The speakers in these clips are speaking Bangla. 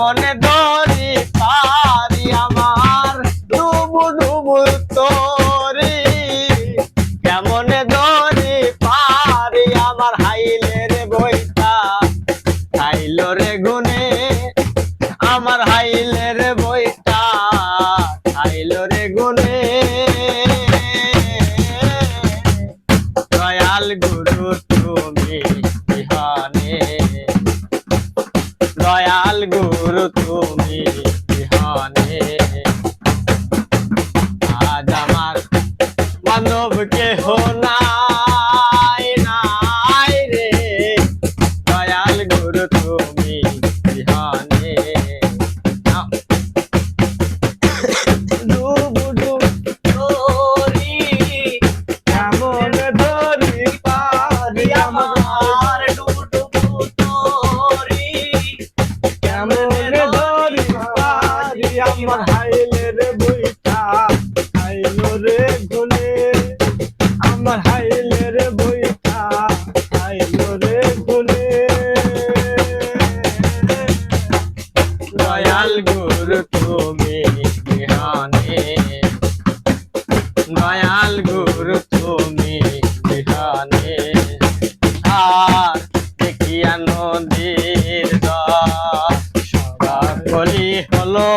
কেমনে ধরি পারি আমার ডুবু ডুবু তোরি কেমনে ধরি পারি আমার হাইলের বইটা খাইলো রে গুনে আমার হাইলের বইটা খাইলো রে গুনে দয়াল গুরু তুমি বিহানে দয়াল গুরু তুমি বিহানে আজ আমার মানব কেহ নাই নাই রে দয়াল গুরু তুমি বিহানে ডুবু ডুবু তোরি কেমন ধরি পারি আমার ডুবু ডুবু তোরি কেমন ধরি পারি আমার হাইলের বইটা খাইলো রে গুনে আমার হাইলের বইটা খাইলো রে গুনে দয়াল গুরু তুমি বিহানে দয়াল গুরু তুমি বিহানে আর দেখিয়া নদীর গলি হলো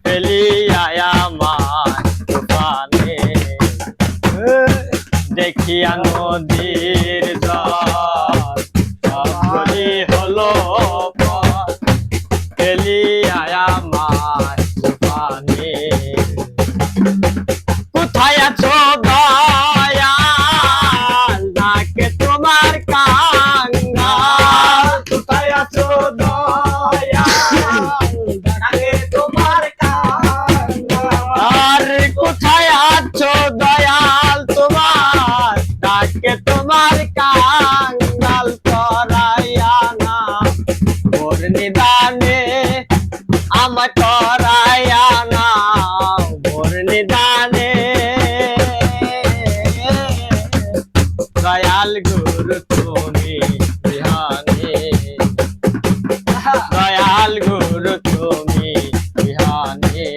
ফেলিয়া আমার তুফানে দেখিয়া নদীর গলি হলো ফেলিয়া আমার তুফানে কোথায় আছো দয়াল ডাকে তোমার কাঙ্গাল কোথায় আছো দয়াল ডাকে তোমার কাঙ্গাল আর কোথায় আছো দয়াল তোমার ডাকে তোমার কাঙ্গাল করাইয়া না মোর নিদানে আমার করাইয়া না মোর নিদানে দয়াল গুরু তুমি বিহানে দয়াল গুরু তুমি বিহানে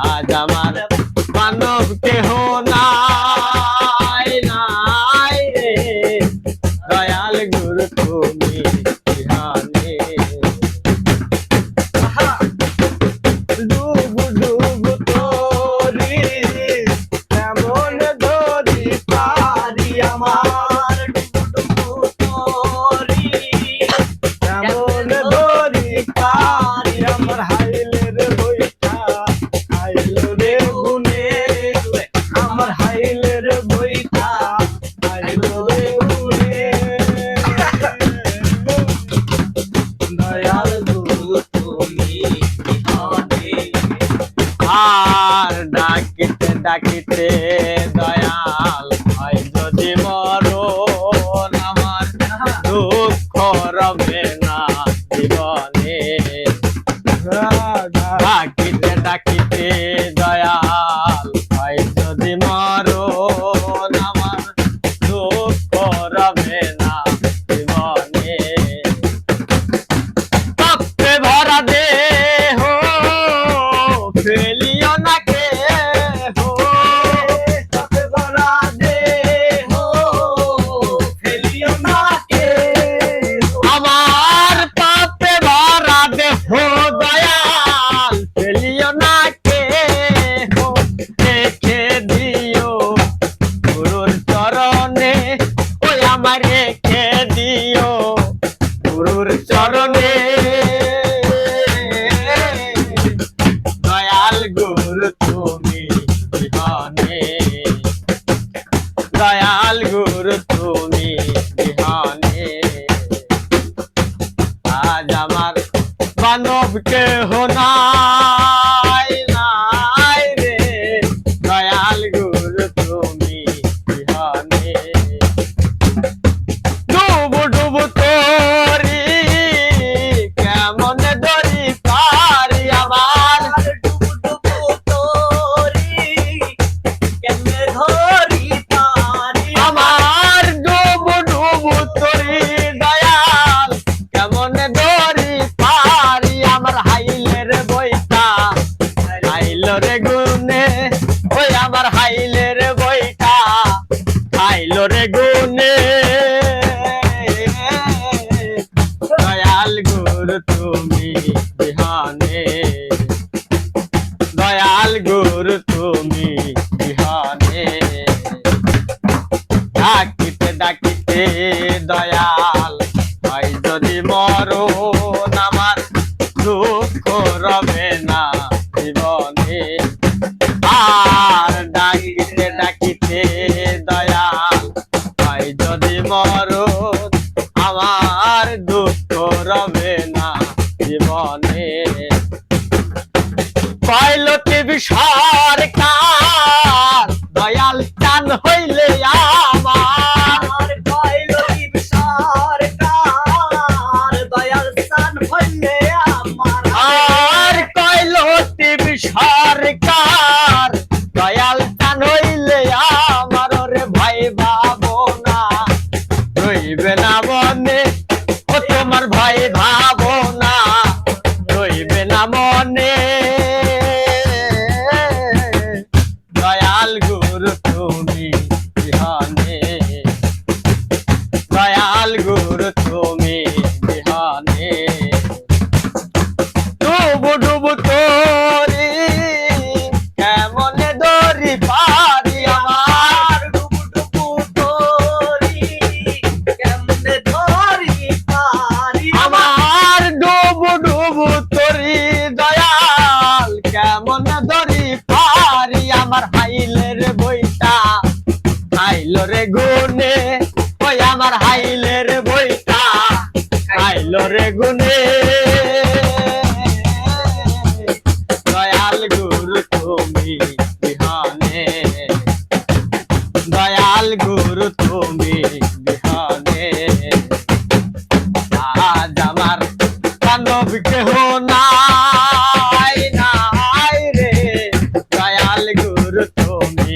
আজ আমার মানব কেহ নাই নাই রে দয়াল গুরু তুমি বিহানে ডুবু ডুবু তোরি কেমন ধরি পারি আমার ডুবু ডুবু তোরি কেমন ধরি পারি আমার হাইলের বইটা খাইলো রে গুনে আমার হাইলের বইটা খাইলো রে গুনে দয়াল গুরু তুমি বিহানে আর ডাকিতে ডাকিতে দয়াল হয় যদি মরণ আমার দুঃখ রবে না জীবনে ডাকিতে ডাকিতে দয়াল হয় যদি মরণ আমার দুঃখ রবে না জীবনে পাপে ভরা দেহ ফেলিও না কেহ পাপে ভরা দেহ ফেলিও না কেহ আমার পাপে ভরা দেহ দয়াল ফেলিও না কেহ রেখে দিও গুরুর চরণে ওই আমার রেখে দিও গুরুর চরণে দয়াল গুরু তুমি বিহানে দয়াল গুরু তুমি বিহানে আজ আমার মানব কেহ নাই নাই রে দয়াল গুরু তুমি বিহানে ডুবু ডুবু তোরি কেমন ধরি পারি আমার ডুবু ডুবু তোরি কেমনে ধরি পারি আমার ডুবু ডুবু তোরি দয়াল বিহানে দয়াল গুরু তুমি বিহানে ডাকিতে ডাকিতে দয়াল হয় যদি মরণ আমার দুঃখ রবে না জীবনে আর ডাকিতে ডাকিতে দয়াল হয় যদি মরণ আমার দুঃখ রবে না জীবনে পাইলতি সরকার দয়াল চান হইলে আমার পাইলতি সরকার দয়াল চান হইলে আমার আর পাইলতি সরকার দয়াল চান হইলে আমার রে ভাই ভাবনা রইবে না মনে ও তোমার ভাই ভাবনা রইবে না মনে দয়াল গুরু তুমি বিহানে দয়াল গুরু তুমি বিহানে ডুবু ডুবু তোরি কেমনে দরি পারি আমার ডুবু ডুবু তোরি কেমনে ধরি পারি আমার ডুবু ডুবু তোরি দয়াল কেমনে দরি পারি আমার হাইলের বইটা হাইলো রে গুনে ওই আমার হাইলের বইটা হাইলো রে গুনে দয়াল গুরু তুমি বিহানে দয়াল গুরু তুমি বিহানে আজ আমার কানব কেহ নাই নাই রে দয়াল গুরু তুমি